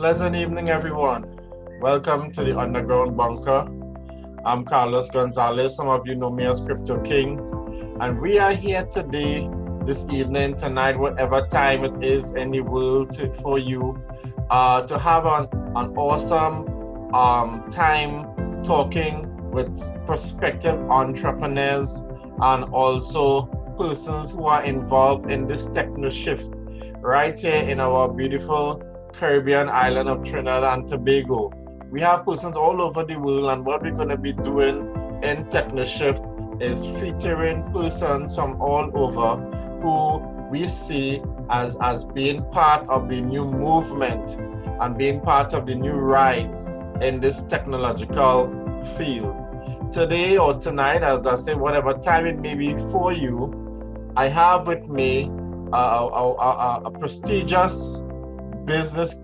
Pleasant evening, everyone. Welcome to the Underground Bunker. I'm Carlos Gonzalez. Some of you know me as Crypto King. And we are here today, this evening, tonight, whatever time it is in the world for you, to have an awesome time talking with prospective entrepreneurs and also persons who are involved in this Technoshift right here in our beautiful Caribbean island of Trinidad and Tobago. We have persons all over the world, and what we're going to be doing in Technoshift is featuring persons from all over who we see as being part of the new movement and being part of the new rise in this technological field. Today or tonight, as I say, whatever time it may be for you, I have with me a prestigious business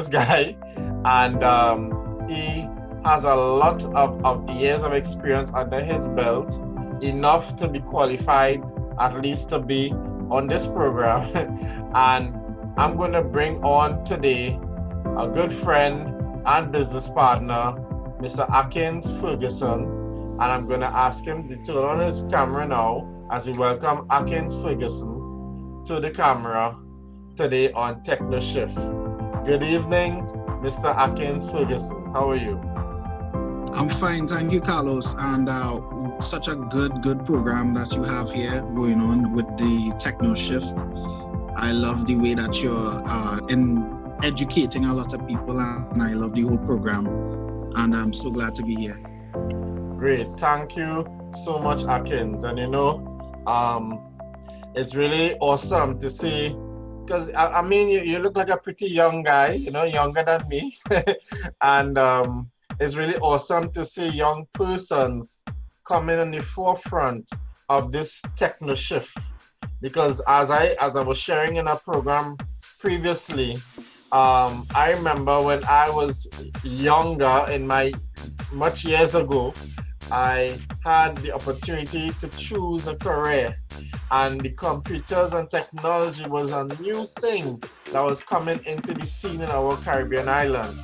guy, and he has a lot of years of experience under his belt, enough to be qualified at least to be on this program. And I'm going to bring on today a good friend and business partner, Mr. Akins Ferguson, and I'm going to ask him to turn on his camera now as we welcome Akins Ferguson to the camera today on Technoshift. Good evening, Mr. Akins Ferguson. How are you? I'm fine, thank you, Carlos. And such a good program that you have here going on with the Technoshift. I love the way that you're educating a lot of people, and I love the whole program. And I'm so glad to be here. Great, thank you so much, Akins. And it's really awesome to see. Because I mean, you look like a pretty young guy, younger than me, and it's really awesome to see young persons coming in the forefront of this Technoshift. Because as I was sharing in a program previously, I remember when I was younger, in my much years ago, I had the opportunity to choose a career, and the computers and technology was a new thing that was coming into the scene in our Caribbean island.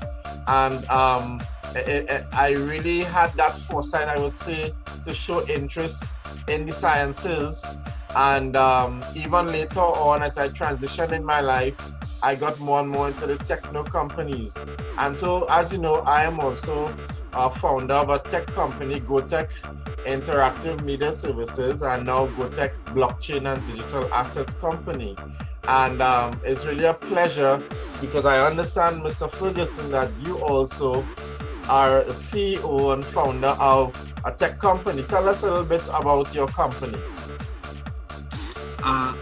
And I really had that foresight, I would say, to show interest in the sciences. And even later on, as I transitioned in my life, I got more and more into the techno companies. And so, as you know, I am also a founder of a tech company, GoTech Interactive Media Services, and now GoTech Blockchain and Digital Assets Company. And it's really a pleasure, because I understand, Mr. Ferguson, that you also are a CEO and founder of a tech company. Tell us a little bit about your company.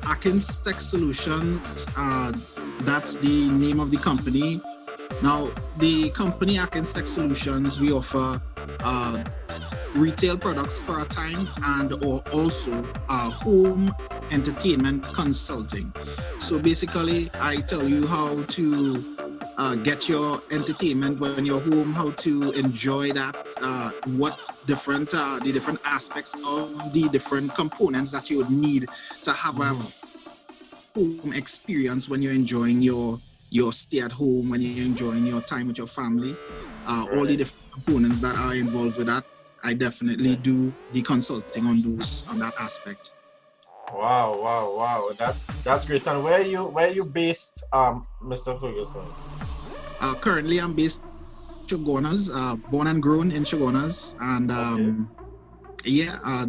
Akins Tech Solutions, that's the name of the company. Now, the company Akins Tech Solutions, we offer retail products for a time, and or also home entertainment consulting. So basically, I tell you how to get your entertainment when you're home, how to enjoy that, what different the different aspects of the different components that you would need to have a home experience when you're enjoying your stay at home, when you're enjoying your time with your family, all the different components that are involved with that. I definitely do the consulting on that aspect. Wow. That's great. And where are you based, Mr. Ferguson? Currently, I'm based in Shogunas, born and grown in Shogunas, and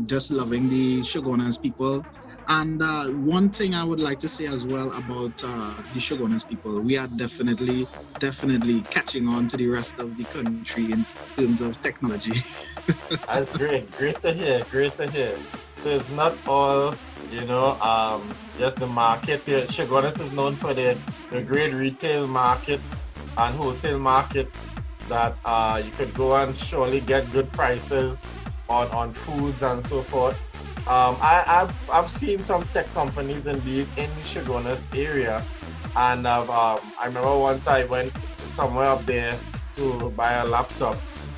just loving the Shogunas people. And one thing I would like to say as well about the Shogunas people, we are definitely catching on to the rest of the country in terms of technology. That's great to hear. So it's not all, just the market. Shogunas is known for the great retail market and wholesale market that you could go and surely get good prices on foods and so forth. I've seen some tech companies indeed in the Shogunas area, and I remember once I went somewhere up there to buy a laptop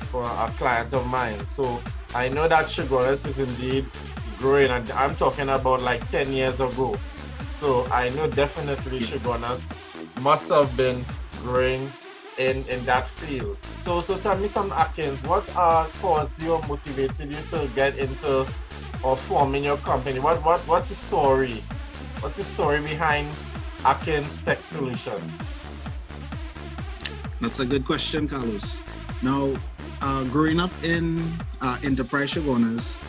for a client of mine. So I know that Shogunas is indeed growing, and I'm talking about like 10 years ago. So I know definitely Shogunas must have been growing in that field. So tell me some Akins, what caused you or motivated you to get into or forming your company? What's the story? What's the story behind Akins Tech Solutions? That's a good question, Carlos. Now, growing up in enterprise owners,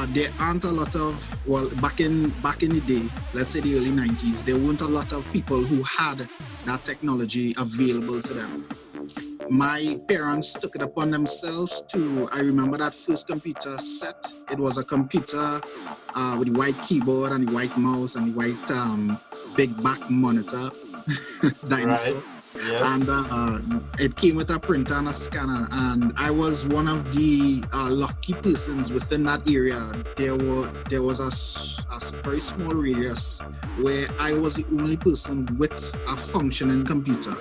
there aren't a lot of, well, back in the day, let's say the early 90s, there weren't a lot of people who had that technology available to them. My parents took it upon themselves to, I remember that first computer set. It was a computer with the white keyboard and the white mouse and the white big back monitor, dinosaur. Right. Yes. And it came with a printer and a scanner, and I was one of the lucky persons within that area. There was a very small radius where I was the only person with a functioning computer.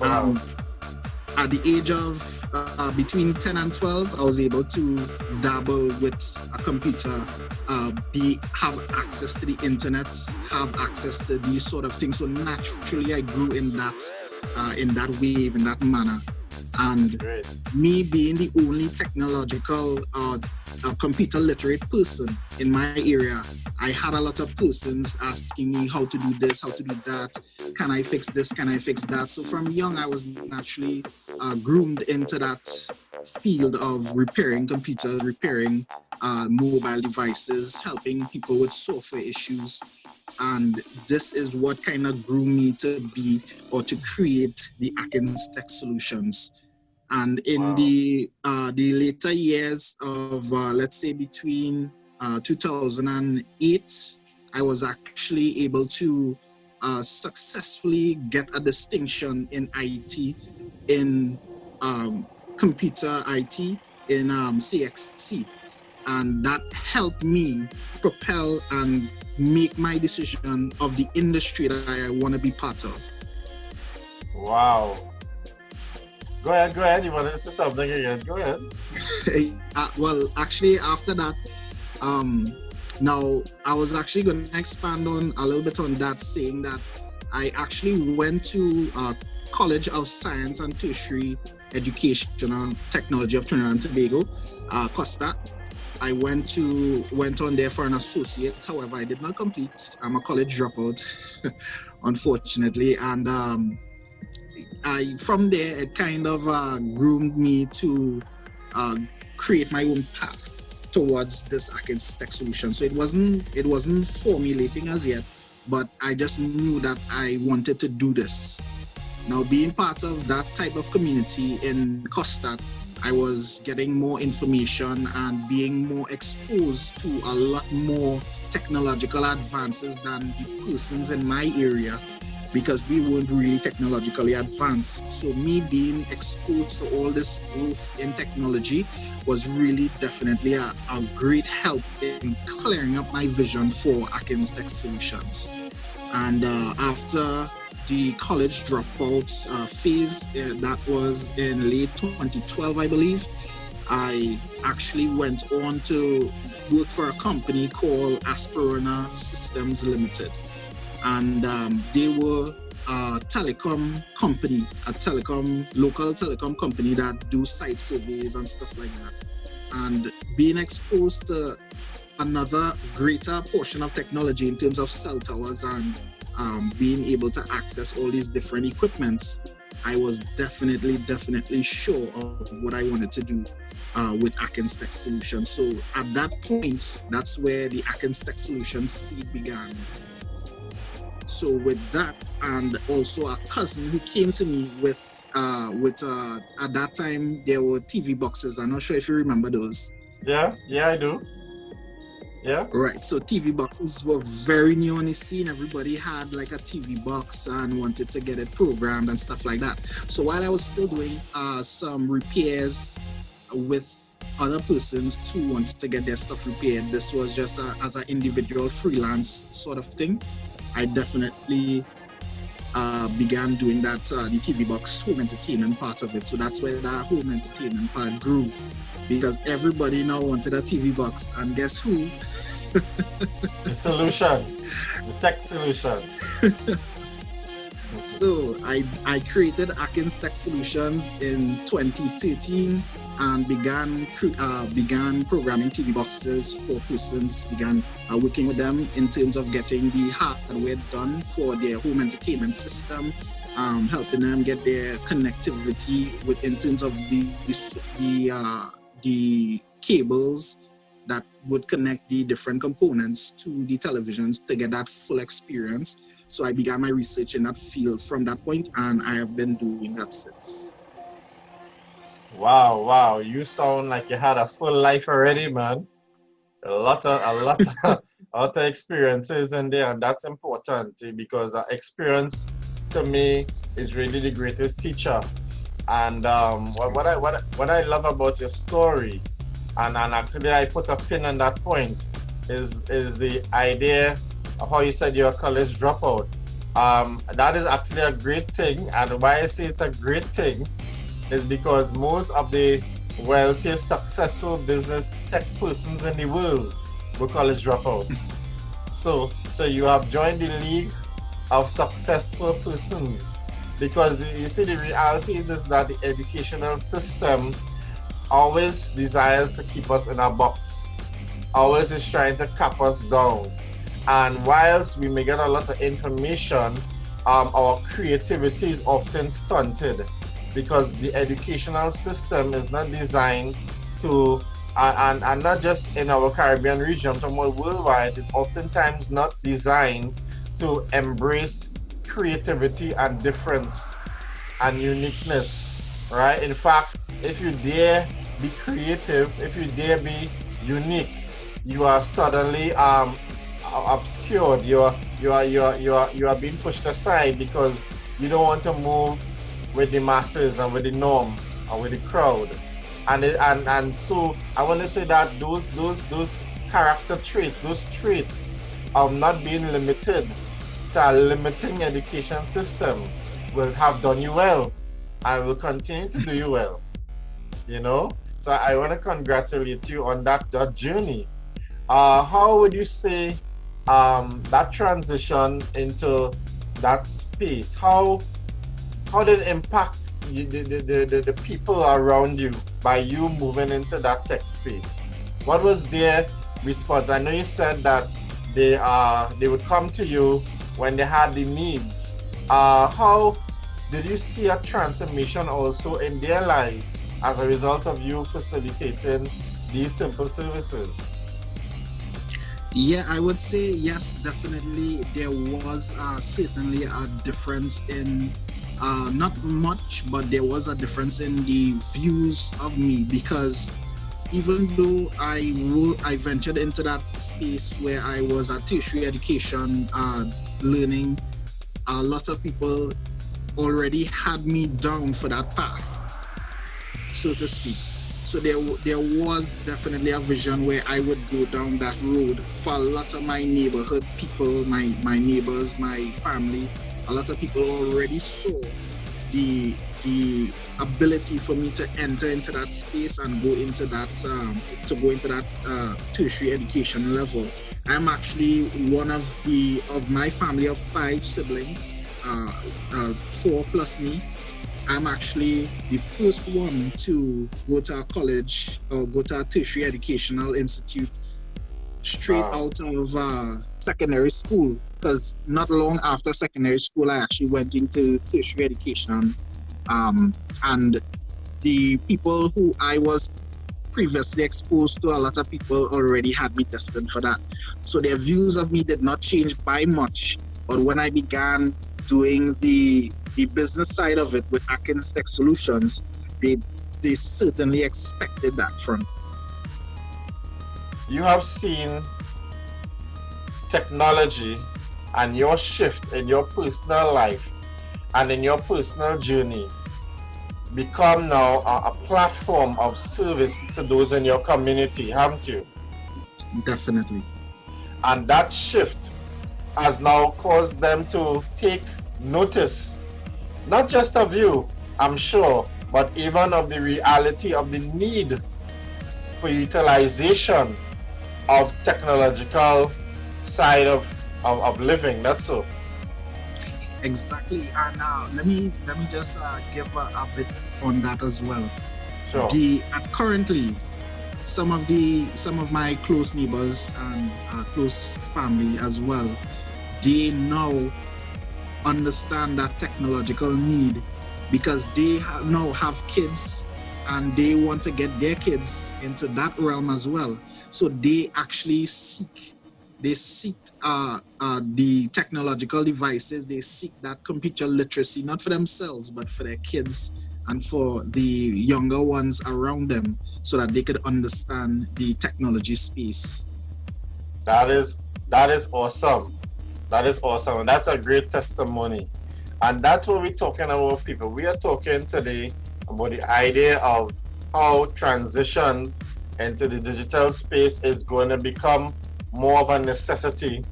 Wow. At the age of between 10 and 12, I was able to dabble with a computer, have access to the internet, have access to these sort of things. So naturally, I grew in that wave, in that manner. And Great. Me being the only technological computer literate person in my area, I had a lot of persons asking me how to do this, how to do that. Can I fix this? Can I fix that? So from young, I was naturally groomed into that field of repairing computers, repairing mobile devices, helping people with software issues. And this is what kind of grew me to be or to create the Akins Tech Solutions. And in the later years of, let's say, between 2008, I was actually able to successfully get a distinction in IT, in computer IT, in CXC. And that helped me propel and make my decision of the industry that I want to be part of. Wow. Go ahead. You want to say something again? Go ahead. Well, actually, after that, now I was actually going to expand on a little bit on that, saying that I actually went to College of Science and Tertiary Educational Technology of Trinidad and Tobago, Costa. I went on there for an associate. However, I did not complete. I'm a college dropout, unfortunately. And from there, it kind of groomed me to create my own path towards this Akins Tech Solution. So it wasn't formulating as yet, but I just knew that I wanted to do this. Now, being part of that type of community in Costa, I was getting more information and being more exposed to a lot more technological advances than the persons in my area, because we weren't really technologically advanced. So me being exposed to all this growth in technology was really definitely a great help in clearing up my vision for Akins Tech Solutions. And after the college dropout phase, that was in late 2012, I believe, I actually went on to work for a company called Asperona Systems Limited. And they were a telecom company, local telecom company that do site surveys and stuff like that. And being exposed to another greater portion of technology in terms of cell towers and being able to access all these different equipments, I was definitely sure of what I wanted to do with Akins Tech Solutions. So at that point, that's where the Akins Tech Solutions seed began. So with that, and also a cousin who came to me with at that time there were TV boxes. I'm not sure if you remember those. Yeah, I do. Yeah. Right. So TV boxes were very new on the scene. Everybody had like a TV box and wanted to get it programmed and stuff like that. So while I was still doing some repairs with other persons who wanted to get their stuff repaired, this was just as an individual freelance sort of thing. I definitely began doing that, the TV box home entertainment part of it. So that's where that home entertainment part grew, because everybody now wanted a TV box, and guess who? The solution, the tech solution. So I created Akins Tech Solutions in 2013 and began programming TV boxes for persons, began working with them in terms of getting the hardware done for their home entertainment system, helping them get their connectivity in terms of the cables that would connect the different components to the televisions to get that full experience. So I began my research in that field from that point, and I have been doing that since. Wow. You sound like you had a full life already, man. A lot of experiences in there, and that's important because experience to me is really the greatest teacher. And what I love about your story, and actually I put a pin on that point, is the idea of how you said you're a college dropout. That is actually a great thing, and why I say it's a great thing is because most of the wealthiest, successful business tech persons in the world were college dropouts. So you have joined the league of successful persons because you see the reality is that the educational system always desires to keep us in a box, always is trying to cap us down. And whilst we may get a lot of information, our creativity is often stunted because the educational system is not designed to, and not just in our Caribbean region, but more worldwide, it's oftentimes not designed to embrace creativity and difference and uniqueness, right? In fact, if you dare be creative, if you dare be unique, you are suddenly obscured. You are being pushed aside because you don't want to move with the masses and with the norm or with the crowd. And so I want to say that those character traits, those traits of not being limited to a limiting education system will have done you well and will continue to do you well. You know? So I want to congratulate you on that journey. How would you say that transition into that space? How did it impact the people around you by you moving into that tech space? What was their response? I know you said that they would come to you when they had the needs. How did you see a transformation also in their lives as a result of you facilitating these simple services? Yeah, I would say yes, definitely. There was certainly a difference in, not much, but there was a difference in the views of me because even though I ventured into that space where I was at tertiary education learning, a lot of people already had me down for that path, so to speak. So there was definitely a vision where I would go down that road. For a lot of my neighborhood people, my neighbors, my family, a lot of people already saw the ability for me to enter into that space and go into that tertiary education level. I'm actually one of my family of 5 siblings, 4 plus me. I'm actually the first one to go to a college or go to a tertiary educational institute straight out of secondary school, because not long after secondary school I actually went into tertiary education, and the people who I was previously exposed to, a lot of people already had me destined for that. So their views of me did not change by much, but when I began doing the business side of it with Akins Tech Solutions, they certainly expected that from me. You have seen technology and your shift in your personal life and in your personal journey become now a platform of service to those in your community, haven't you? Definitely. And that shift has now caused them to take notice, not just of you, I'm sure, but even of the reality of the need for utilization of technological side of living. That's so. Exactly, and let me just give a bit on that as well. Sure. Currently, some of my close neighbors and close family as well, they now understand that technological need because they now have kids and they want to get their kids into that realm as well. So they actually seek the technological devices. They seek that computer literacy, not for themselves, but for their kids and for the younger ones around them so that they could understand the technology space. That is that is awesome. That is awesome. And that's a great testimony. And that's what we're talking about, people. We are talking today about the idea of how transitions into the digital space is going to become more of a necessity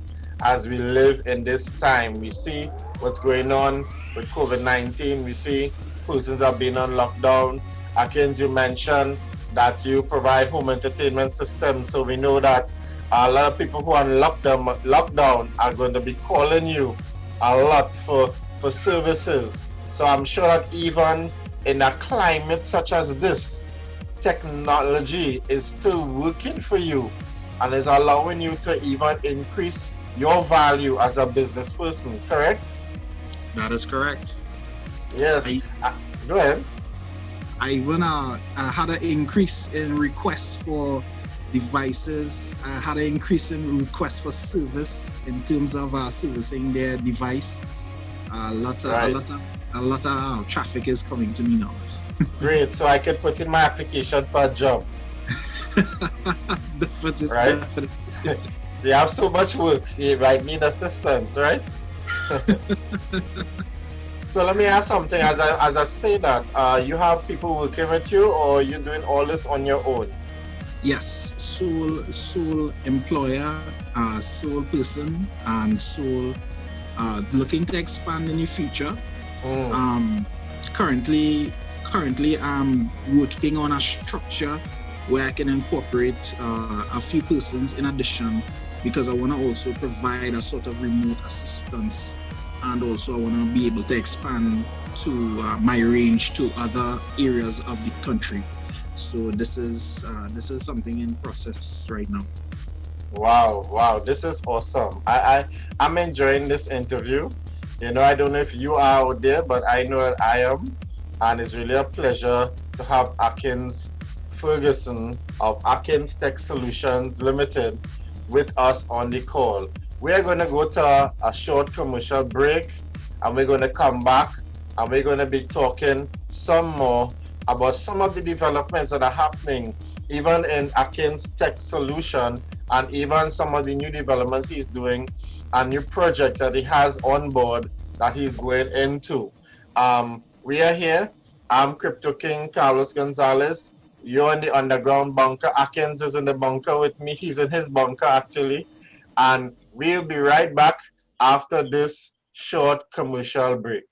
as we live in this time. We see what's going on with COVID-19. We see persons are being on lockdown. Akins, you mentioned that you provide home entertainment systems. So we know that a lot of people who are on lockdown are going to be calling you a lot for services. So I'm sure that even in a climate such as this, technology is still working for you and is allowing you to even increase your value as a business person, correct? That is correct. Yes. Go ahead. I even had an increase in requests for devices. I had an increase in requests for service in terms of servicing their device. A lot of traffic is coming to me now. Great. So I can put in my application for a job. Definitely. Right? Definitely. They have so much work. You might need assistance, right? So let me ask something. As I say that, you have people working with you, or you're doing all this on your own? Yes, sole employer, sole person, and sole looking to expand in the future. Currently, I'm working on a structure where I can incorporate a few persons in addition, because I want to also provide a sort of remote assistance, and also I want to be able to expand to my range to other areas of the country. So this is something in process right now. Wow, this is awesome. I'm enjoying this interview. You know, I don't know if you are out there, but I know that I am, and it's really a pleasure to have Akins Ferguson of Akins Tech Solutions Limited with us on the call. We're going to go to a short commercial break, and we're going to come back, and we're going to be talking some more about some of the developments that are happening even in Akins Tech Solution, and even some of the new developments he's doing and new projects that he has on board that he's going into. We are here. I'm Crypto King Carlos Gonzalez. You're in the underground bunker. Akins is in the bunker with me. He's in his bunker actually. And we'll be right back after this short commercial break.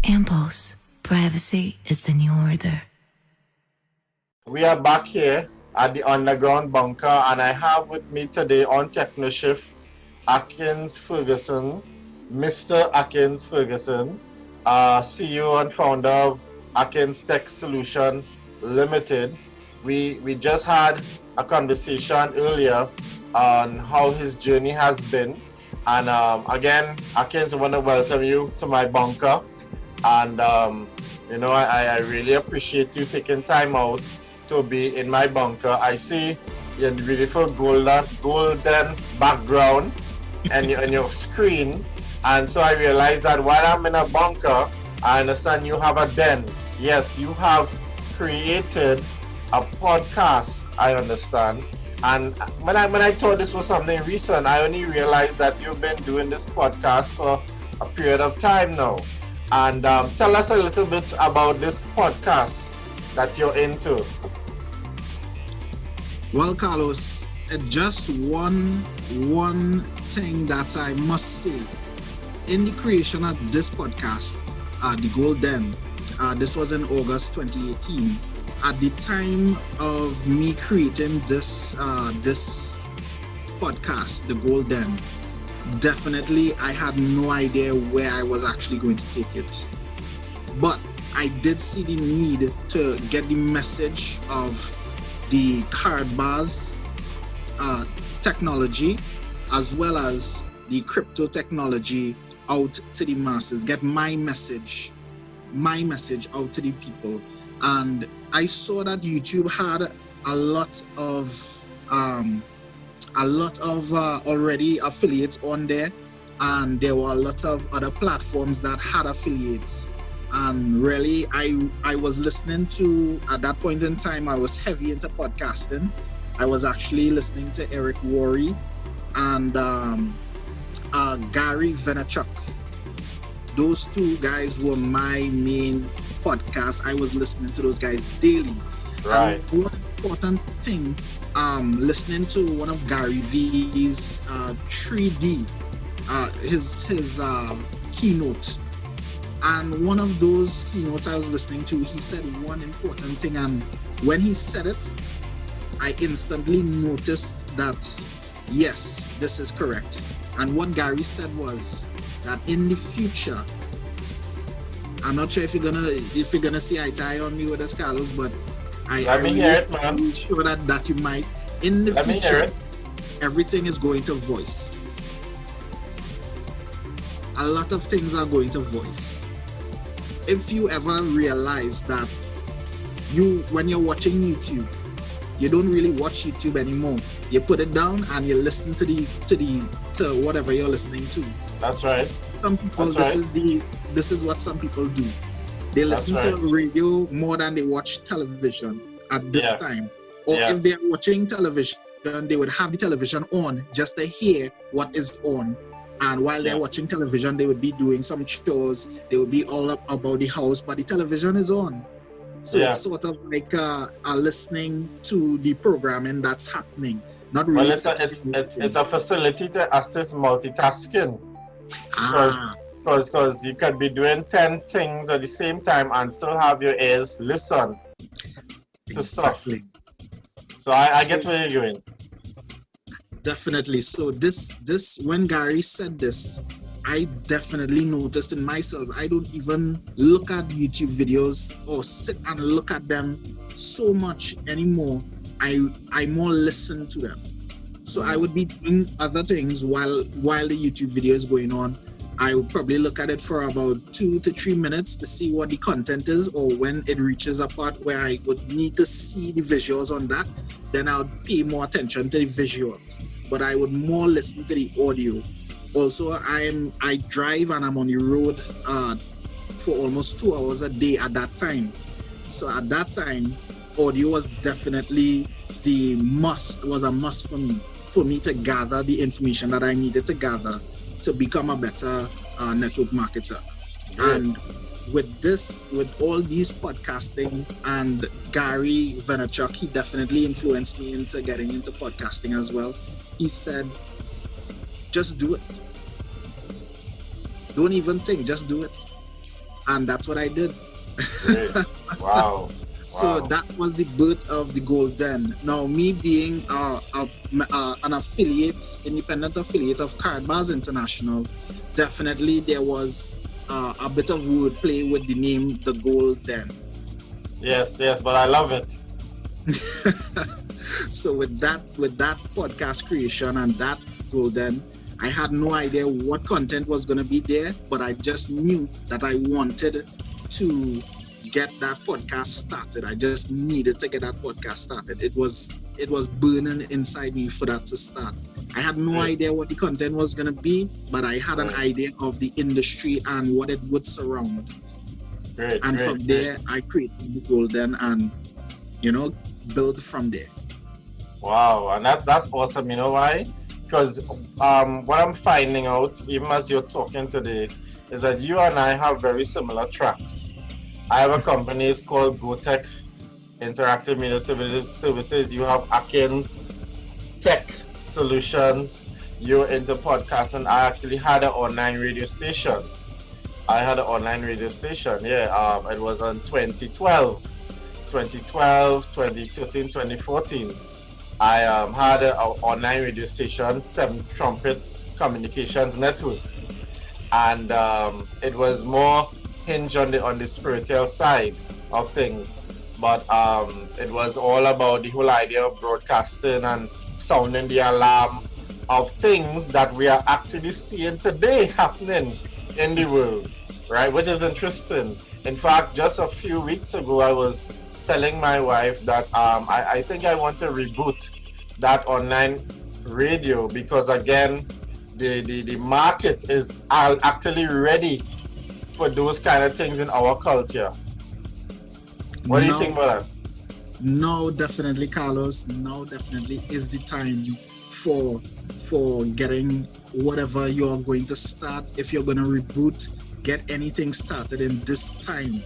Ampos, privacy is the new order. We are back here at the underground bunker, and I have with me today on Technoshift Akins Ferguson, Mr. Akins Ferguson, CEO and founder of Akins Tech Solution Limited. We just had a conversation earlier on how his journey has been, and again, Akins, I want to welcome you to my bunker. And you know, I really appreciate you taking time out to be in my bunker. I see your beautiful golden background and your screen, and so I realized that while I'm in a bunker, I understand you have a den. Yes, you have created a podcast, I understand. And when I thought this was something recent, I only realized that you've been doing this podcast for a period of time now. And tell us a little bit about this podcast that you're into. Well, Carlos, just one thing that I must say. In the creation of this podcast, The Golden, this was in August 2018. At the time of me creating this podcast, The Golden, definitely I had no idea where I was actually going to take it. But I did see the need to get the message of the card bars technology as well as the crypto technology out to the masses, get my message out to the people. And I saw that YouTube had a lot of already affiliates on there, and there were a lot of other platforms that had affiliates. And really, I was listening to, at that point in time, I was heavy into podcasting. I was actually listening to Eric Worre and Gary Vaynerchuk. Those two guys were my main podcast. I was listening to those guys daily. Right. And one important thing, listening to one of Gary V's 3D, his keynote. And one of those keynotes I was listening to, he said one important thing, and when he said it, I instantly noticed that, yes, this is correct. And what Gary said was that in the future, I'm not sure if you're gonna see eye to eye on me with this, Carlos, but I'm sure that you might. In the future, everything is going to voice. A lot of things are going to voice. If you ever realize that when you're watching YouTube, you don't really watch YouTube anymore. You put it down and you listen to whatever you're listening to. That's right. Some people, this is what some people do. They listen to radio more than they watch television at this time. Or if they're watching television, they would have the television on just to hear what is on. And while they're watching television, they would be doing some chores. They would be all up about the house, but the television is on. So it's sort of like listening to the programming that's happening. Not really. Well, it's a facility to assist multitasking. Because you could be doing 10 things at the same time and still have your ears listen to stuff. So I get where you're going. Definitely. So this when Gary said this, I definitely noticed in myself. I don't even look at YouTube videos or sit and look at them so much anymore. I more listen to them. So I would be doing other things while the YouTube video is going on. I would probably look at it for about 2 to 3 minutes to see what the content is, or when it reaches a part where I would need to see the visuals on that, then I would pay more attention to the visuals. But I would more listen to the audio. Also, I drive and I'm on the road for almost 2 hours a day at that time. So at that time, audio was definitely a must for me to gather the information that I needed to gather to become a better network marketer. And with all these podcasting, and Gary Vaynerchuk, he definitely influenced me into getting into podcasting as well. He said, just do it. Don't even think, just do it. And that's what I did. Wow. So that was the birth of The Golden. Now, me being an affiliate, independent affiliate of Card Bars International, definitely there was a bit of wordplay with the name The Golden. Yes, but I love it. So with that podcast creation and that Golden, I had no idea what content was going to be there, but I just knew that I wanted to get that podcast started. I just needed to get that podcast started. It was burning inside me for that to start. I had no idea what the content was going to be, but I had an idea of the industry and what it would surround. From there, I created The Golden and, build from there. Wow, and that's awesome. You know why? Because what I'm finding out, even as you're talking to the is that you and I have very similar tracks. I have a company, it's called GoTech Interactive Media Services. You have Akins Tech Solutions. You're into podcasting. I actually had an online radio station. Yeah. It was on 2013, 2014. I had an online radio station, Seven Trumpet Communications Network, and it was more hinged on the spiritual side of things. But it was all about the whole idea of broadcasting and sounding the alarm of things that we are actually seeing today happening in the world, right? Which is interesting. In fact, just a few weeks ago, I was telling my wife that I think I want to reboot that online radio because, again, the market is actually ready for those kind of things in our culture. What do you think about that? No, definitely, Carlos. Now definitely is the time for getting whatever you're going to start. If you're going to reboot, get anything started in this time.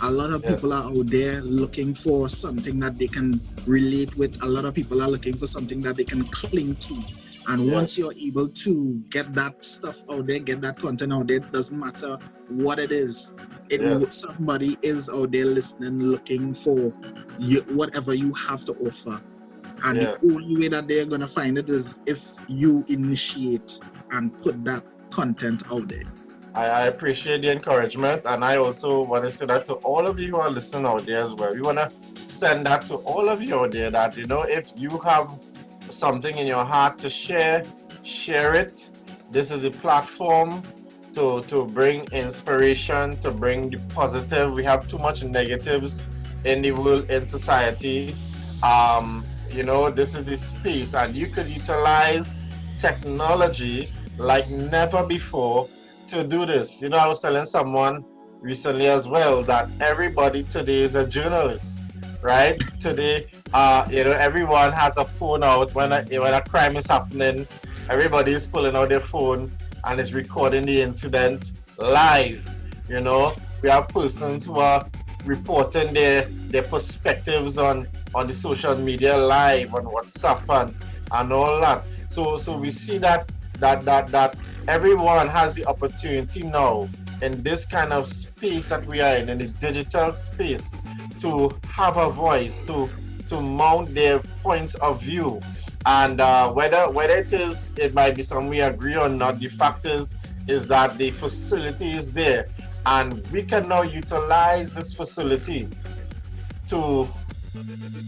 A lot of people are out there looking for something that they can relate with. A lot of people are looking for something that they can cling to. And once you're able to get that stuff out there, get that content out there, it doesn't matter what it is. Somebody is out there listening, looking for whatever you have to offer. And the only way that they're going to find it is if you initiate and put that content out there. I appreciate the encouragement, and I also want to say that to all of you who are listening out there as well. We want to send that to all of you out there that, if you have something in your heart to share it. This is a platform to bring inspiration, to bring the positive. We have too much negatives in the world, in society. This is the space, and you could utilize technology like never before to do this. I was telling someone recently as well that everybody today is a journalist, right? Today, everyone has a phone out. When a crime is happening, everybody is pulling out their phone and is recording the incident live. We have persons who are reporting their perspectives on the social media live, on WhatsApp and all that. So we see that everyone has the opportunity now in this kind of space that we are in the digital space, to have a voice, to mount their points of view. And whether it might be something we agree or not, the fact is that the facility is there, and we can now utilize this facility to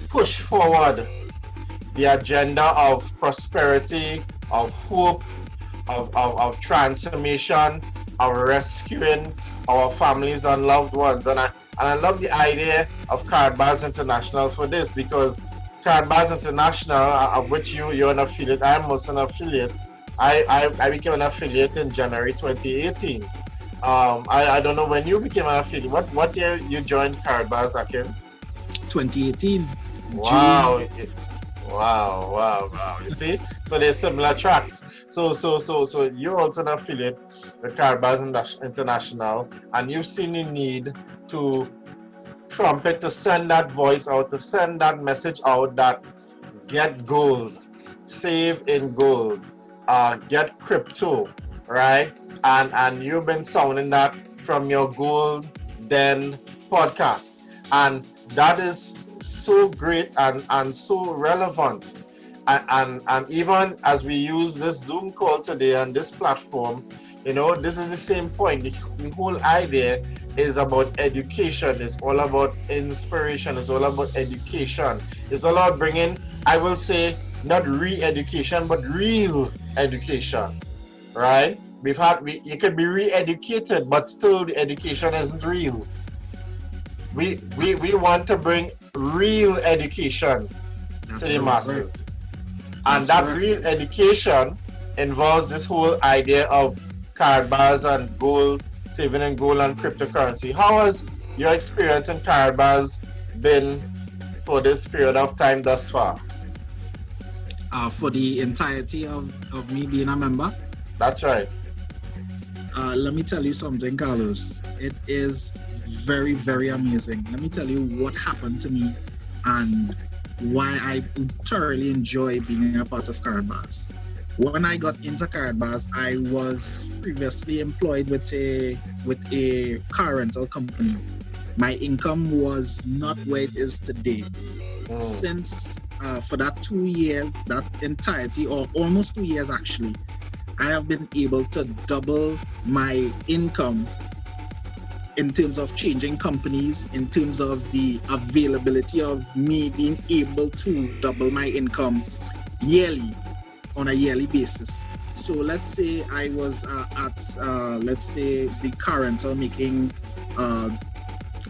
push forward the agenda of prosperity, of hope, of transformation, of rescuing our families and loved ones. And I love the idea of Karatbars International for this, because Karatbars International, of which you're an affiliate, I'm also an affiliate. I became an affiliate in January 2018. I don't know when you became an affiliate. What year you joined Karatbars, Akins? 2018. Wow. Wow. You see? So there's similar tracks. So you're also an affiliate with Karatbars International, and you've seen the need to trumpet, to send that voice out, to send that message out that get gold, save in gold, get crypto, right? And you've been sounding that from your Gold Den podcast, and that is so great and so relevant. And even as we use this Zoom call today on this platform, this is the same point. The whole idea is about education. It's all about inspiration. It's all about education. It's all about bringing, I will say, not re-education, but real education, right? You could be re-educated, but still the education isn't real. We want to bring real education to the masses. And that real education involves this whole idea of Karatbars and gold, saving in gold and cryptocurrency. How has your experience in Karatbars been for this period of time thus far? For the entirety of me being a member? That's right. Let me tell you something, Carlos. It is very, very amazing. Let me tell you what happened to me and why I thoroughly enjoy being a part of Card Bars. When I got into Card Bars, I was previously employed with a car rental company. My income was not where it is today. Since for that 2 years, that entirety, or almost 2 years actually, I have been able to double my income in terms of changing companies, in terms of the availability of me being able to double my income yearly, on a yearly basis. So let's say I was let's say the car rental making,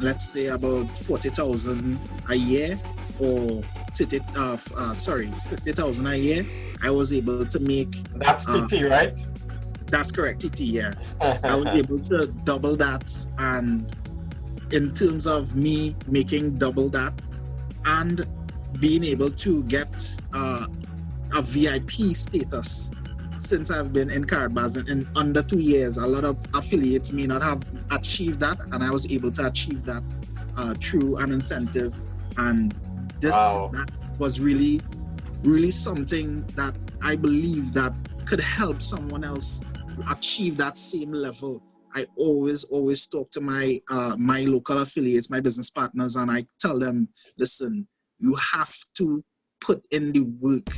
let's say about 40,000 a year, or 50,000 a year. I was able to make. That's TT, right? That's correct, TT. Yeah, I was able to double that, and in terms of me making double that, and being able to get a VIP status. Since I've been in Card Bars in under 2 years, a lot of affiliates may not have achieved that, and I was able to achieve that through an incentive. And that was really, really something that I believe that could help someone else achieve that same level. I always talk to my my local affiliates, my business partners, and I tell them, listen, you have to put in the work.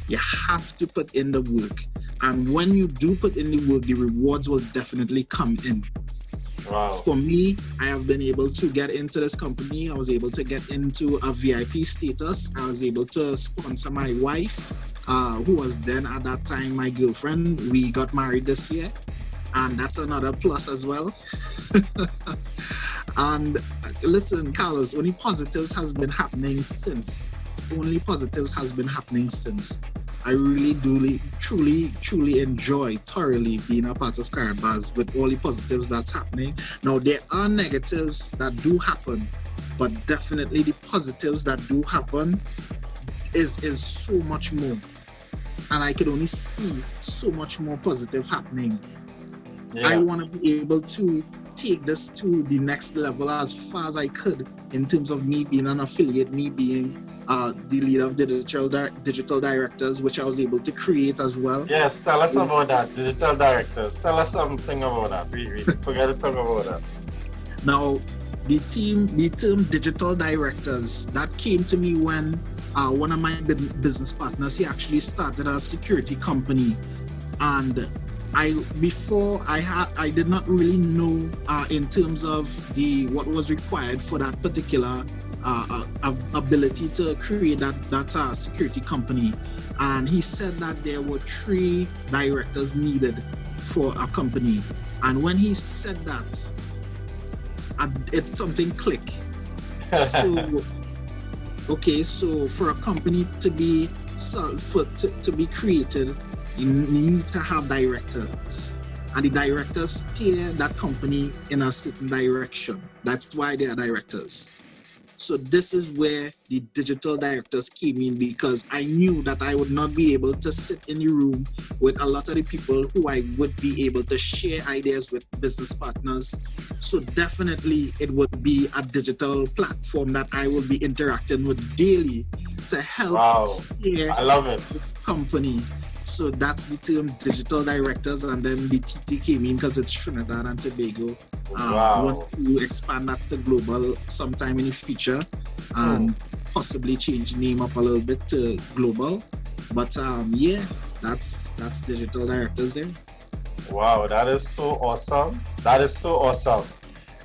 You have to put in the work. And when you do put in the work, the rewards will definitely come in. Wow. For me, I have been able to get into this company. I was able to get into a VIP status. I was able to sponsor my wife, who was then at that time my girlfriend. We got married this year, and that's another plus as well. And listen, Carlos, only positives has been happening since. I really do truly enjoy thoroughly being a part of Card Bars with all the positives that's happening. Now, there are negatives that do happen, but definitely the positives that do happen is so much more. And I can only see so much more positive happening. Yeah. I want to be able to take this to the next level as far as I could in terms of me being an affiliate, me being the leader of digital directors, which I was able to create as well. Yes, tell us about that, digital directors. Tell us something about that. We forget to talk about that. Now, the term digital directors, that came to me when one of my business partners, he actually started a security company, and I did not really know in terms of what was required for that particular ability to create that security company. And he said that there were 3 directors needed for a company. And when he said that, it's something click. So, okay, so for a company to be created, you need to have directors, and the directors steer that company in a certain direction. That's why they are directors. So this is where the digital directors came in, because I knew that I would not be able to sit in the room with a lot of the people who I would be able to share ideas with, business partners. So definitely it would be a digital platform that I will be interacting with daily to help steer this company. So that's the term digital directors, and then the TT came in because it's Trinidad and Tobago. Want to expand that to global sometime in the future, and possibly change the name up a little bit to global. But yeah, that's digital directors there. Wow, that is so awesome.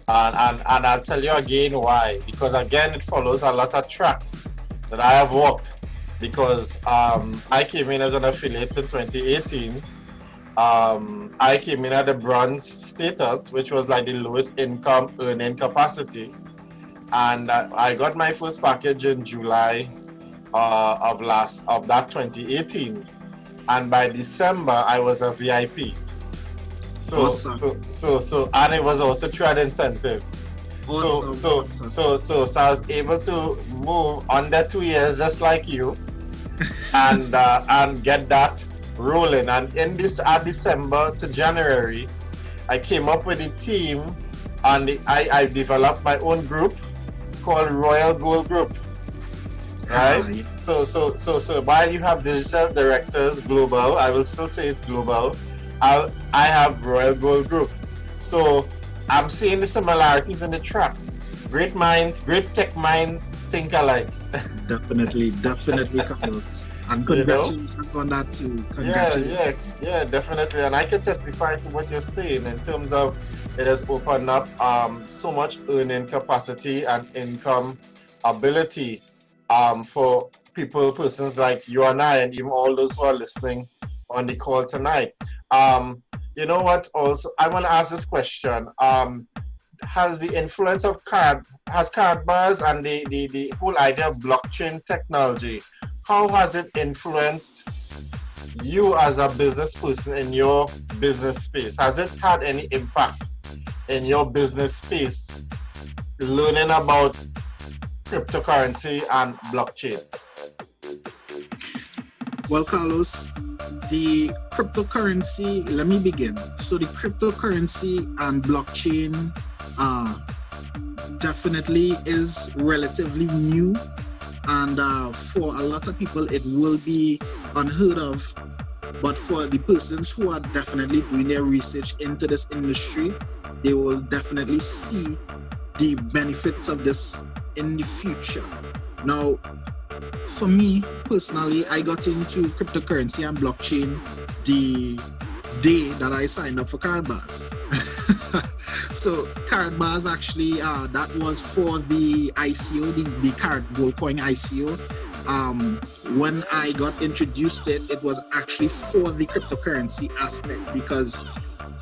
And I'll tell you again why. Because again, it follows a lot of tracks that I have walked. Because I came in as an affiliate in 2018. I came in at the bronze status, which was like the lowest income earning capacity. And I got my first package in July of that 2018. And by December, I was a VIP. Awesome. So and it was also through an incentive. Awesome. So I was able to move under 2 years just like you, and get that rolling. And in this December to January, I came up with a team, and I developed my own group called Royal Gold Group. Right? Yes. So while you have digital directors global, I will still say it's global. I have Royal Gold Group. So I'm seeing the similarities in the track. Great minds, great tech minds think alike. Definitely, Carlos. And You know? congratulations on that too. Yeah, yeah, Congratulations. yeah, definitely. And I can testify to what you're saying in terms of it has opened up so much earning capacity and income ability for persons like you and I, and even all those who are listening on the call tonight. Um, you know what? Also, I want to ask this question. Has the influence of card bars and the whole idea of blockchain technology, how has it influenced you as a business person in your business space? Has it had any impact in your business space learning about cryptocurrency and blockchain? Well, Carlos, the cryptocurrency, let me begin. So the cryptocurrency and blockchain definitely is relatively new, and for a lot of people it will be unheard of, but for the persons who are definitely doing their research into this industry, they will definitely see the benefits of this in the future. Now, for me personally, I got into cryptocurrency and blockchain the day that I signed up for card bars. So card bars actually, that was for the ICO, the card gold coin ICO. When I got introduced to it, it was actually for the cryptocurrency aspect, because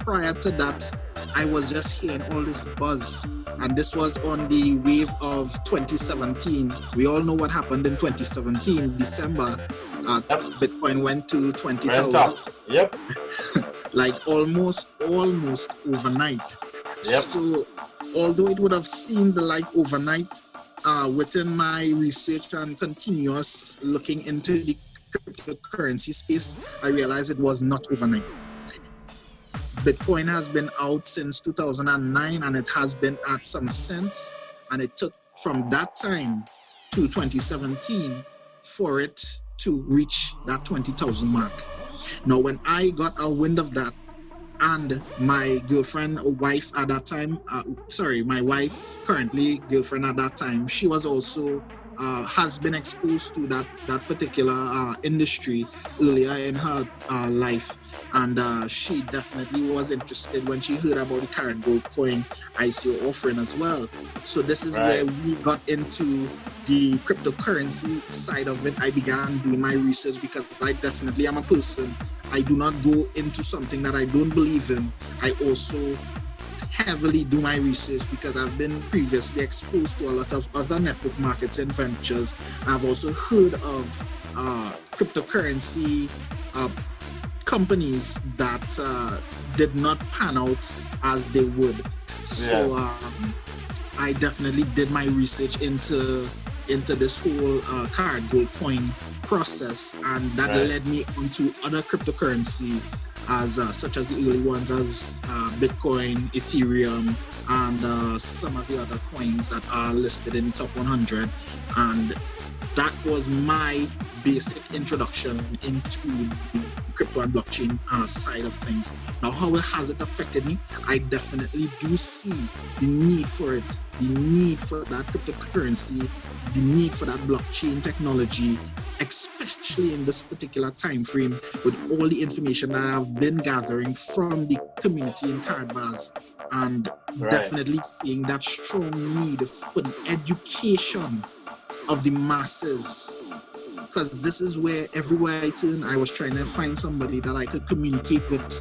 prior to that, I was just hearing all this buzz, and this was on the wave of 2017. We all know what happened in 2017, December. Yep. Bitcoin went to Went 20,000, up. Yep. like almost overnight. Yep. So although it would have seemed like overnight, within my research and continuous looking into the cryptocurrency space, I realized it was not overnight. Bitcoin has been out since 2009, and it has been at some cents, and it took from that time to 2017 for it to reach that 20,000 mark. Now, when I got a wind of that, and my girlfriend or wife at that time, my wife, currently girlfriend at that time, she was also has been exposed to that particular industry earlier in her life, and she definitely was interested when she heard about the current gold coin ICO offering as well. So this is Right. where we got into the cryptocurrency side of it. I began doing my research because I definitely am a person. I do not go into something that I don't believe in. I also heavily do my research because I've been previously exposed to a lot of other network marketing ventures. I've also heard of cryptocurrency companies that did not pan out as they would. So I definitely did my research into this whole card gold coin process, and that Right. led me onto other cryptocurrency as such as the early ones as Bitcoin, Ethereum, and some of the other coins that are listed in the top 100. And that was my basic introduction into the crypto and blockchain side of things. Now, how has it affected me? I definitely do see the need for it, the need for that cryptocurrency, the need for that blockchain technology, especially in this particular time frame, with all the information that I've been gathering from the community in card bars, and Right. definitely seeing that strong need for the education of the masses. Because this is where everywhere I turn, I was trying to find somebody that I could communicate with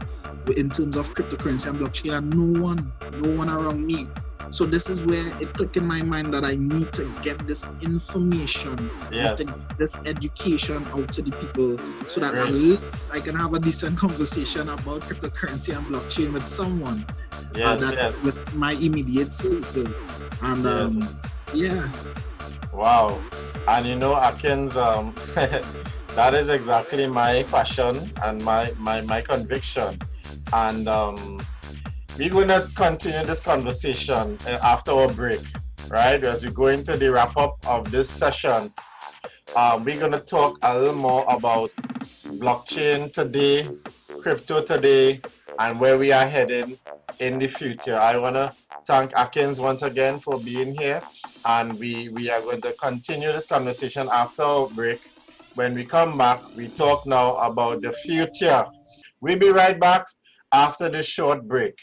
in terms of cryptocurrency and blockchain, and no one around me. So this is where it clicked in my mind that I need to get this information, Yes. to get this education out to the people, so that Right. at least I can have a decent conversation about cryptocurrency and blockchain with someone Yes. that's Yes. with my immediate circle. And yeah. Wow. And you know, Akins, that is exactly my passion and my conviction. And we're going to continue this conversation after our break, right? As we go into the wrap up of this session, we're going to talk a little more about blockchain today, crypto today, and where we are heading in the future. I want to thank Akins once again for being here, and we are going to continue this conversation after our break. When we come back, we talk now about the future. We'll be right back after this short break.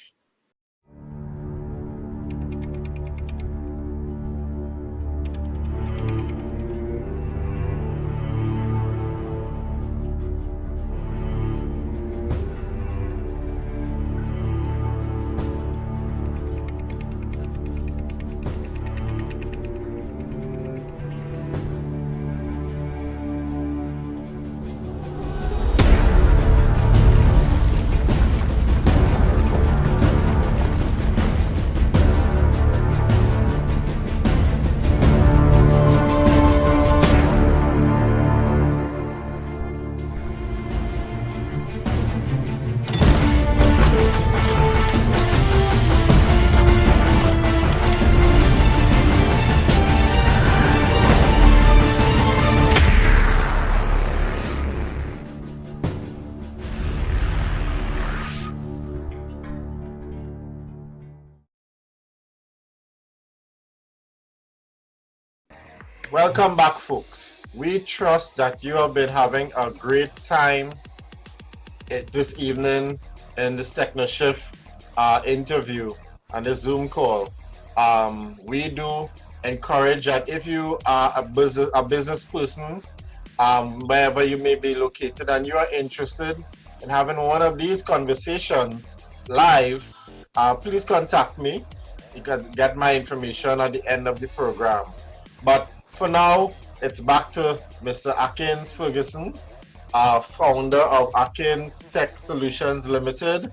Welcome back, folks. We trust that you have been having a great time this evening in this Technoshift interview and the Zoom call. We do encourage that if you are a business person, wherever you may be located, and you are interested in having one of these conversations live, please contact me. You can get my information at the end of the program. But for now, it's back to Mr. Akins Ferguson, founder of Akins Tech Solutions Limited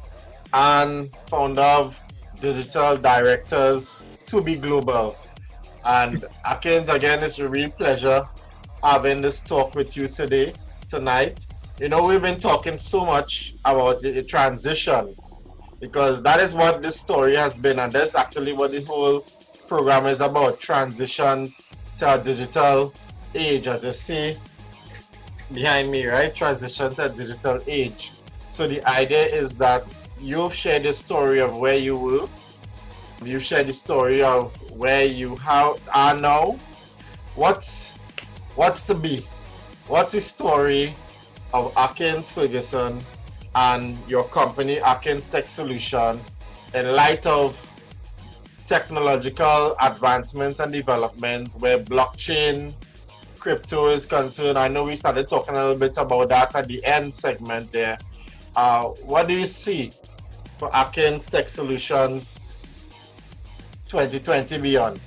and founder of Digital Directors to be Global. And Akins, again, it's a real pleasure having this talk with you tonight. You know, we've been talking so much about the transition because that is what this story has been, and that's actually what the whole program is about, transition to a digital age, as you see behind me, right? Transition to a digital age. So the idea is that you've shared the story of where you were, you've shared the story of where you are now. What's to be? What's the story of Akins Ferguson and your company Akins Tech Solution in light of technological advancements and developments where blockchain, crypto is concerned? I know we started talking a little bit about that at the end segment there. What do you see for Akins Tech Solutions 2020 beyond?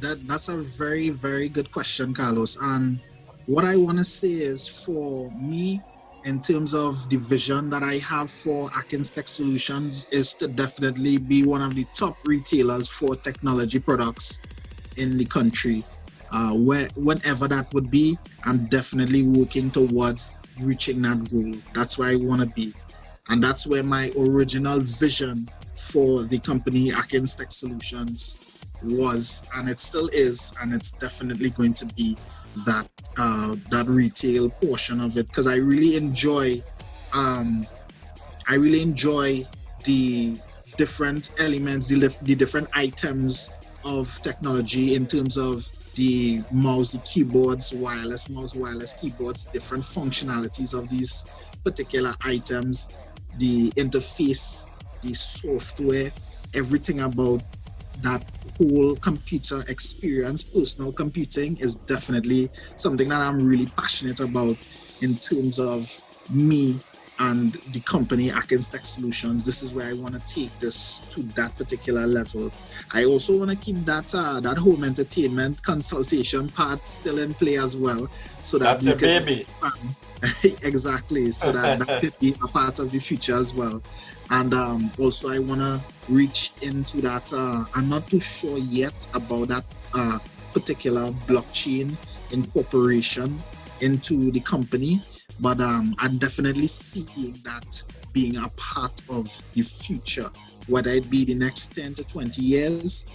That's a very, very good question, Carlos. And what I want to say is, for me, in terms of the vision that I have for Akins Tech Solutions, is to definitely be one of the top retailers for technology products in the country. Whenever that would be, I'm definitely working towards reaching that goal. That's where I want to be. And that's where my original vision for the company Akins Tech Solutions was, and it still is, and it's definitely going to be that retail portion of it, because I really enjoy the different elements, the different items of technology in terms of the mouse, the keyboards, wireless mouse, wireless keyboards, different functionalities of these particular items, the interface, the software, everything about that whole computer experience. Personal computing is definitely something that I'm really passionate about in terms of me and the company Akins Tech Solutions. This is where I want to take this to that particular level. I also want to keep that home entertainment consultation part still in play as well, so that we can expand. Exactly, so that could be a part of the future as well. And also I want to reach into that. I'm not too sure yet about that particular blockchain incorporation into the company, but I'm definitely seeing that being a part of the future, whether it be the next 10 to 20 years.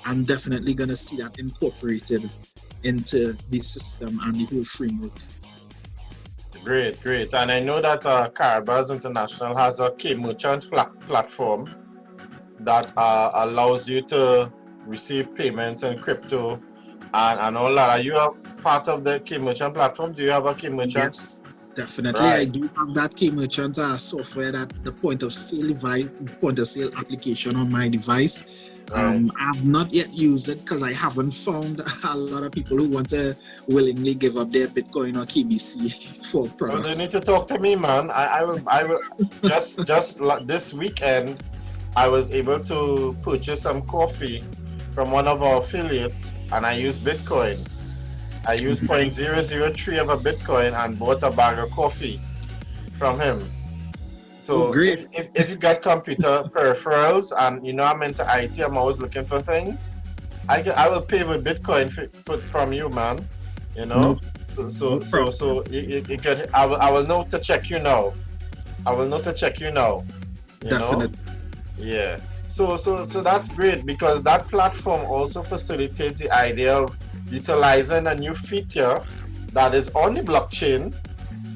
I'm definitely going to see that incorporated into the system and the whole framework. Great, great. And I know that Caribas International has a K-Merchant platform that allows you to receive payments in crypto and all that. Are you a part of the K-Merchant platform? Do you have a K-Merchant? Yes, definitely. Right. I do have that K-Merchant software, that the point of sale device, point of sale application on my device. Right. I've not yet used it because I haven't found a lot of people who want to willingly give up their Bitcoin or KBC for products. Well, you need to talk to me, man. I will just this weekend I was able to purchase some coffee from one of our affiliates and I used Bitcoin. I used 0.003 of a Bitcoin and bought a bag of coffee from him. So great. If you got computer peripherals and I'm into IT, I'm always looking for things. I will pay with Bitcoin from you, man. No. So you can. I will know to check you now. I will know to check you now. Definitely. Yeah. So that's great because that platform also facilitates the idea of utilizing a new feature that is on the blockchain.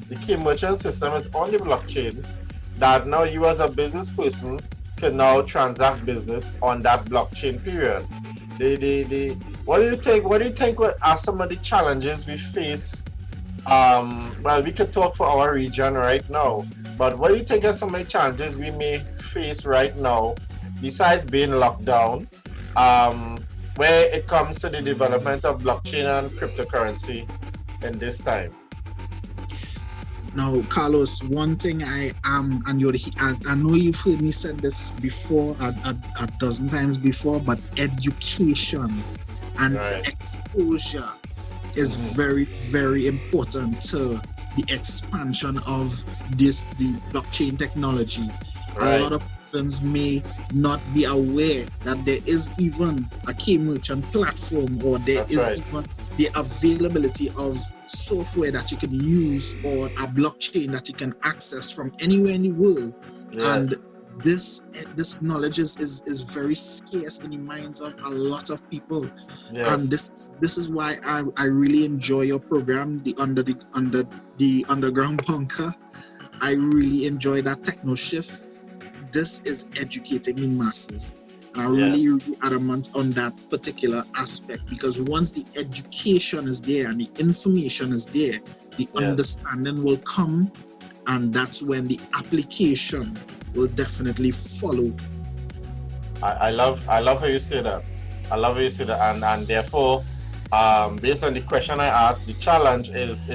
The K-Merchant system is on the blockchain. That now you as a business person can now transact business on that blockchain period. What do you think are some of the challenges we face? Well, we could talk for our region right now, but what do you think are some of the challenges we may face right now, besides being locked down, where it comes to the development of blockchain and cryptocurrency in this time? Now, Carlos, one thing I know you've heard me said this before a dozen times before, but education and exposure is very, very important to the expansion of the blockchain technology. Right. A lot of persons may not be aware that there is even a K-Merchant platform, or there is even the availability of software that you can use, or a blockchain that you can access from anywhere in the world. Yes. And this knowledge is very scarce in the minds of a lot of people. Yes. And this is why I really enjoy your program, the underground bunker. I really enjoy that Technoshift. This is educating the masses. And I really adamant on that particular aspect, because once the education is there and the information is there, the understanding will come, and that's when the application will definitely follow. I love how you say that. And therefore, based on the question I asked, the challenge is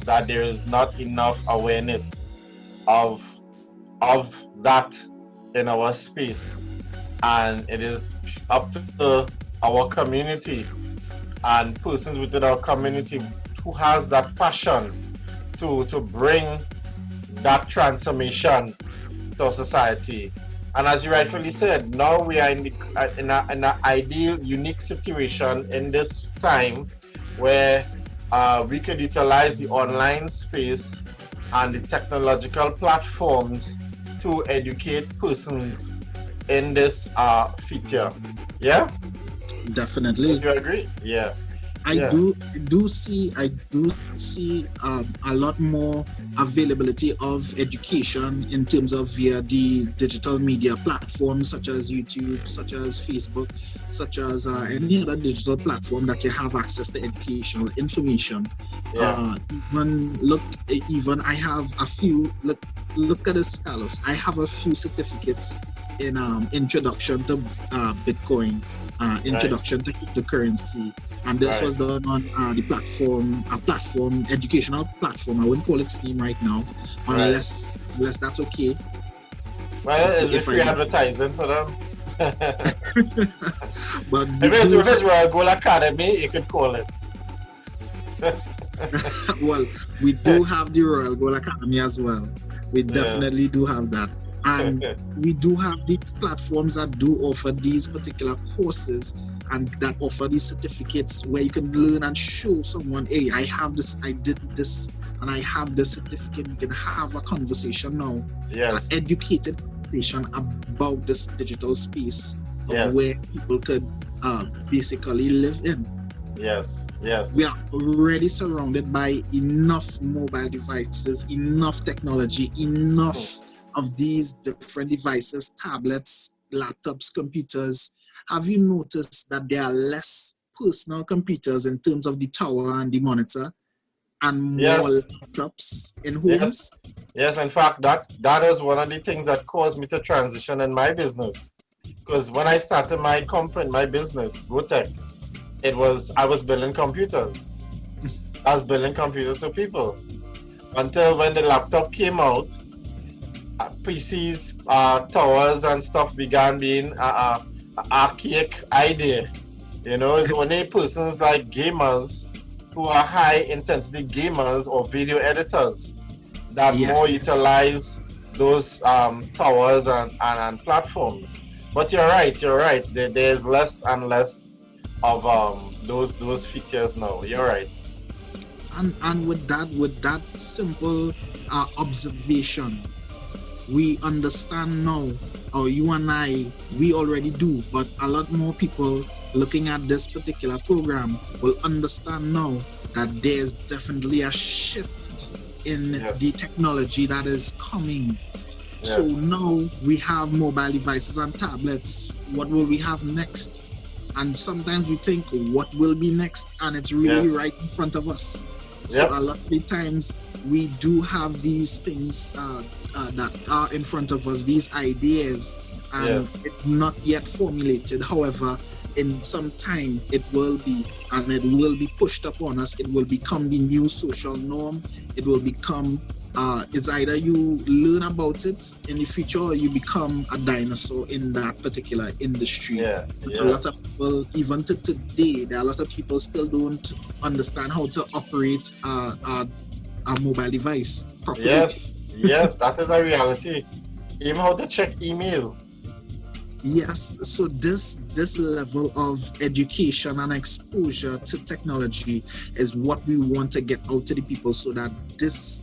that there is not enough awareness of that in our space. And it is up to our community and persons within our community who has that passion to bring that transformation to society. And as you rightfully said, now we are in an ideal, unique situation in this time where we could utilize the online space and the technological platforms to educate persons in this feature. Yeah? Definitely. Would you agree? Yeah. I do see a lot more availability of education in terms of via the digital media platforms such as YouTube, such as Facebook, such as any other digital platform that you have access to educational information. Even I have a few. Look at this, Carlos. I have a few certificates in introduction to Bitcoin, introduction to cryptocurrency. And this was done on the platform, educational platform. I wouldn't call it Steam right now, unless that's okay. Well, if you're advertising for them. But if it's Royal Gold Academy, you could call it. Well, we do have the Royal Gold Academy as well. We definitely do have that. And we do have these platforms that do offer these particular courses and that offer these certificates where you can learn and show someone, hey, I have this, I did this and I have this certificate, we can have a conversation now, Yes. an educated conversation about this digital space of Yes. where people could basically live in. Yes. Yes. We are already surrounded by enough mobile devices, enough technology, enough of these different devices, tablets, laptops, computers. Have you noticed that there are less personal computers in terms of the tower and the monitor, and more Yes. laptops in Yes. homes? Yes. In fact, that is one of the things that caused me to transition in my business. Because when I started my company, my business, GoTech, I was building computers. I was building computers for people. Until when the laptop came out, PCs, towers and stuff began being an archaic idea. You know, it's only persons like gamers who are high intensity gamers or video editors that more Yes. utilize those towers and platforms. But you're right. There's less and less of those features now. You're right. And with that simple observation, we understand now, or you and I, we already do, but a lot more people looking at this particular program will understand now that there's definitely a shift in the technology that is coming. So now we have mobile devices and tablets. What will we have next? And sometimes we think, what will be next? And it's really right in front of us. So a lot of the times we do have these things that are in front of us, these ideas, and it's not yet formulated. However, in some time it will be, and it will be pushed upon us. It will become the new social norm. It will become it's either you learn about it in the future or you become a dinosaur in that particular industry. But a lot of people, even to today, there are a lot of people still don't understand how to operate a mobile device properly. Yes, that is a reality. Even how to check email. Yes, so this level of education and exposure to technology is what we want to get out to the people, so that these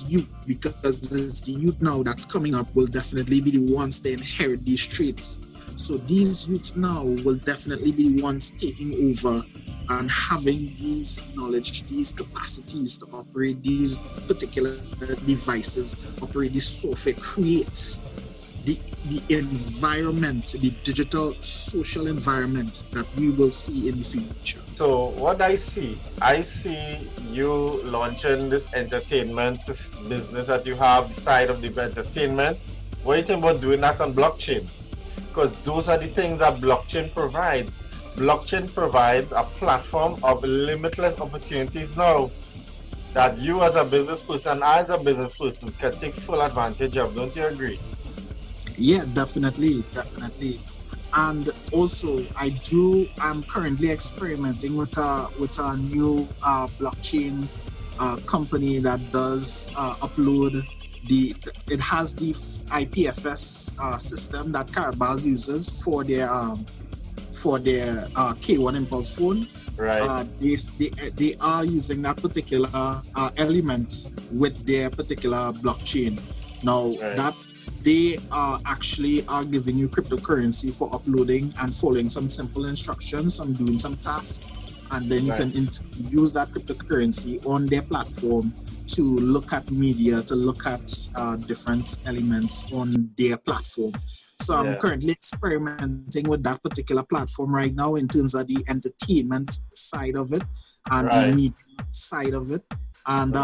youth, because it's the youth now that's coming up, will definitely be the ones that inherit these traits. So these youths now will definitely be the ones taking over and having these knowledge, these capacities to operate these particular devices, operate this software, create the environment, the digital social environment that we will see in the future. So what I see you launching this entertainment business that you have, the side of the entertainment. What do you think about doing that on blockchain? Because those are the things that blockchain provides. Blockchain provides a platform of limitless opportunities now that you as a business person, as a business person, can take full advantage of. Don't you agree? Yeah, definitely. And also, I'm currently experimenting with a new blockchain company that does upload it has the IPFS system that Carabas uses for their K1 Impulse phone. Right. They are using that particular element with their particular blockchain. Now that they are giving you cryptocurrency for uploading and following some simple instructions, doing some tasks, and then you can use that cryptocurrency on their platform to look at media, to look at different elements on their platform. So I'm currently experimenting with that particular platform right now in terms of the entertainment side of it and the media side of it. And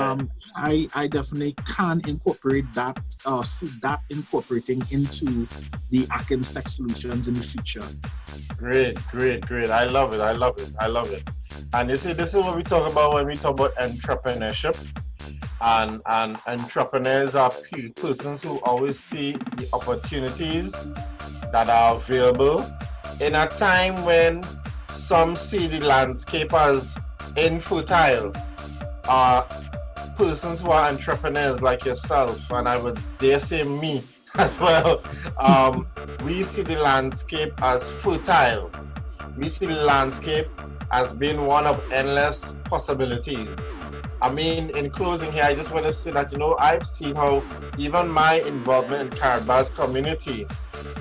I definitely can incorporate that, see that incorporating into the Akins Tech Solutions in the future. Great. I love it. And you see, this is what we talk about when we talk about entrepreneurship. And entrepreneurs are persons who always see the opportunities that are available in a time when some see the landscape as infertile. Persons who are entrepreneurs like yourself, and I would dare say me as well, we see the landscape as fertile. We see the landscape as being one of endless possibilities. I mean, in closing here, I just want to say that, I've seen how even my involvement in Caribbean's community,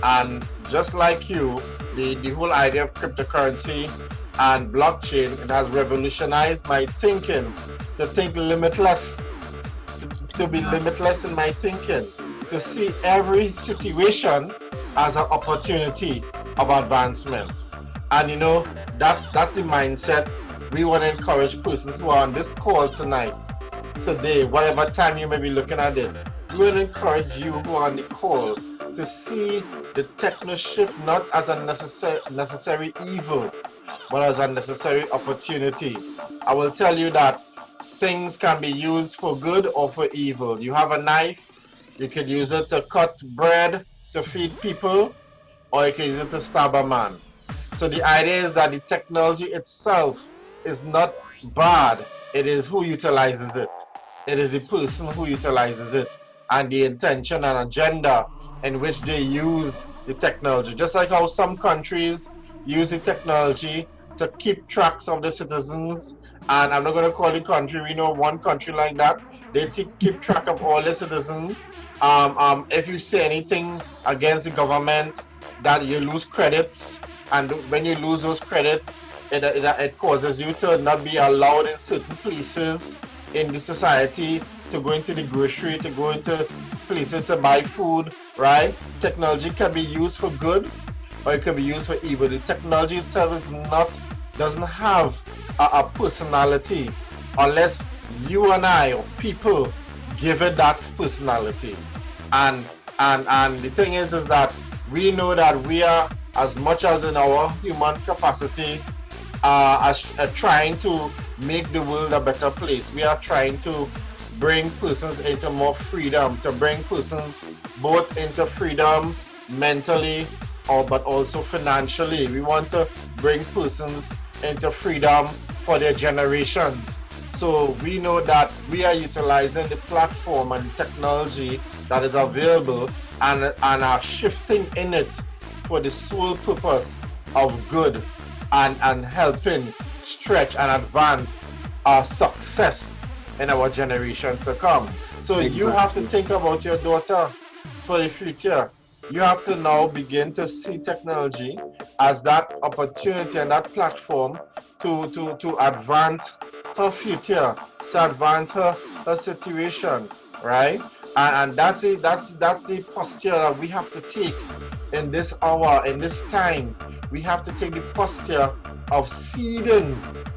and just like you, the whole idea of cryptocurrency and blockchain, it has revolutionized my thinking, to think limitless, to be limitless in my thinking, to see every situation as an opportunity of advancement. And that's the mindset we want to encourage persons who are on this call tonight, today, whatever time you may be looking at this. We want to encourage you who are on the call to see the Technoshift not as a necessary evil, but as a necessary opportunity. I will tell you that things can be used for good or for evil. You have a knife, you can use it to cut bread to feed people, or you can use it to stab a man. So the idea is that the technology itself is not bad. It is who utilizes it. It is the person who utilizes it, and the intention and agenda in which they use the technology. Just like how some countries use the technology to keep tracks of the citizens, and I'm not going to call the country, we know one country like that. They keep track of all the citizens. If you say anything against the government, that you lose credits, and when you lose those credits, it causes you to not be allowed in certain places in the society, to go into the grocery, to go into places to buy food, right? Technology can be used for good, or it can be used for evil. The technology itself doesn't have a personality unless you and I, or people, give it that personality. And the thing is that we know that we are, as much as in our human capacity, trying to make the world a better place. We are trying to bring persons into more freedom, to bring persons both into freedom mentally, but also financially. We want to bring persons into freedom for their generations. So we know that we are utilizing the platform and technology that is available, and are shifting in it for the sole purpose of good, and helping stretch and advance our success in our generations to come. So exactly. You have to think about your daughter for the future. You have to now begin to see technology as that opportunity and that platform to advance her future, to advance her situation, right? And that's the posture that we have to take in this hour, in this time. We have to take the posture of seeding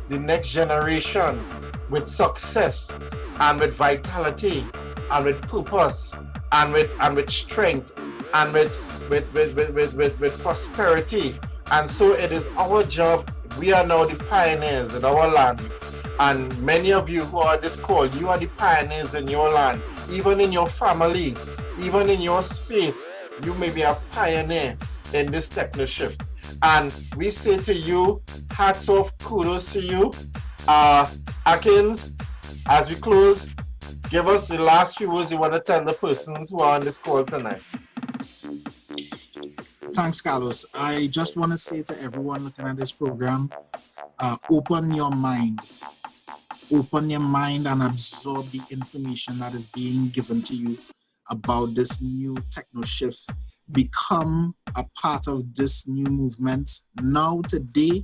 the next generation with success, and with vitality, and with purpose, and with strength, and with prosperity. And so it is our job. We are now the pioneers in our land, and many of you who are on this call, you are the pioneers in your land, even in your family, even in your space. You may be a pioneer in this Technoshift. And we say to you, hats off, kudos to you. Akins, as we close, give us the last few words you want to tell the persons who are on this call tonight. Thanks, Carlos. I just want to say to everyone looking at this program, open your mind. Open your mind and absorb the information that is being given to you about this new Technoshift. Become a part of this new movement. Now, today,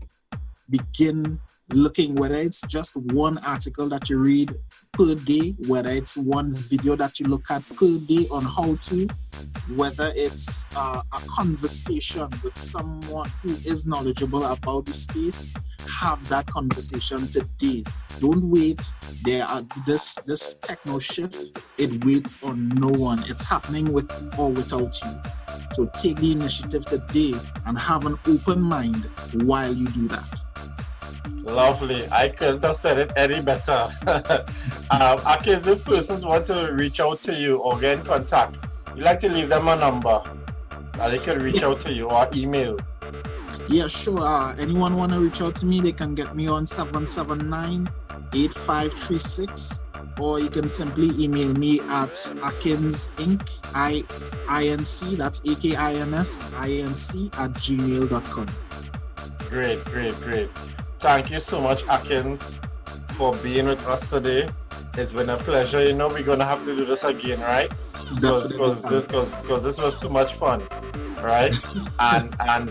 begin looking, whether it's just one article that you read per day, whether it's one video that you look at per day on how to, whether it's a conversation with someone who is knowledgeable about the space, have that conversation today. Don't wait. This Technoshift, it waits on no one. It's happening with or without you. So take the initiative today and have an open mind while you do that. Lovely. I couldn't have said it any better. Akins, if persons want to reach out to you or get in contact, you like to leave them a number that they can reach out to you, or email? Yeah, sure. Anyone want to reach out to me, they can get me on 779-8536, or you can simply email me at Akins Inc. INC, that's AKINS @gmail.com. Great. Thank you so much, Akins, for being with us today. It's been a pleasure. You know, we're gonna have to do this again, right? Definitely. Because this was too much fun, right? And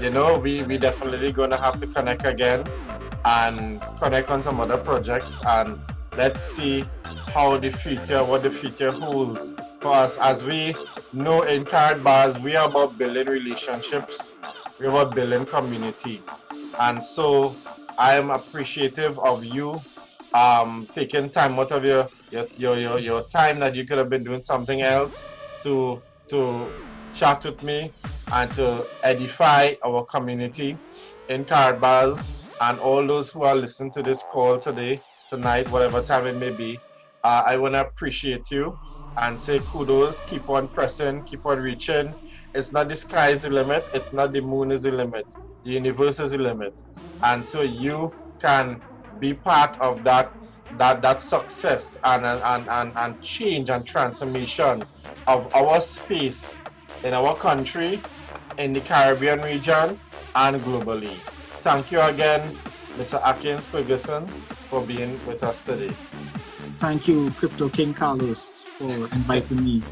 you know, we definitely gonna have to connect again and connect on some other projects, and let's see what the future holds for us. As we know, in Carrot Bars, we are about building relationships, we're about building community. And so I am appreciative of you taking time out of your time that you could have been doing something else to chat with me and to edify our community in Caribas, and all those who are listening to this call today, tonight, whatever time it may be. I want to appreciate you and say kudos. Keep on pressing, keep on reaching. It's not the sky is the limit, it's not the moon is the limit, the universe is the limit. And so you can be part of that success and change and transformation of our space in our country, in the Caribbean region, and globally. Thank you again, Mr. Akins Ferguson, for being with us today. Thank you, Crypto King Carlos, for inviting me.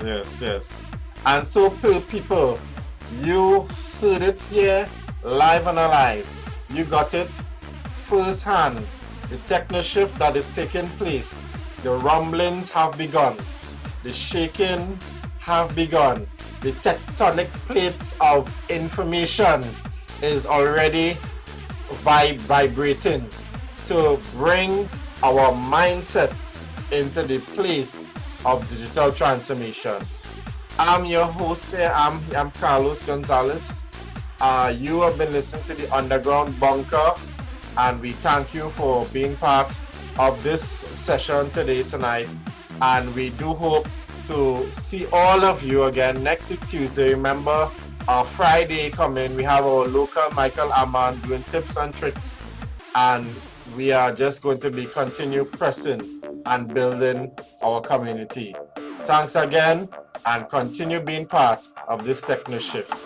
Yes. And so, people, you heard it here, live and alive. You got it firsthand. The Technoshift that is taking place. The rumblings have begun. The shaking have begun. The tectonic plates of information is already vibrating to bring our mindsets into the place of digital transformation. I'm your host here. I'm Carlos Gonzalez. You have been listening to the Underground Bunker, and we thank you for being part of this session tonight. And we do hope to see all of you again next week, Tuesday. Remember, Friday coming, we have our local Michael Aman doing tips and tricks, and we are just going to be continue pressing and building our community. Thanks again, and continue being part of this Technoshift.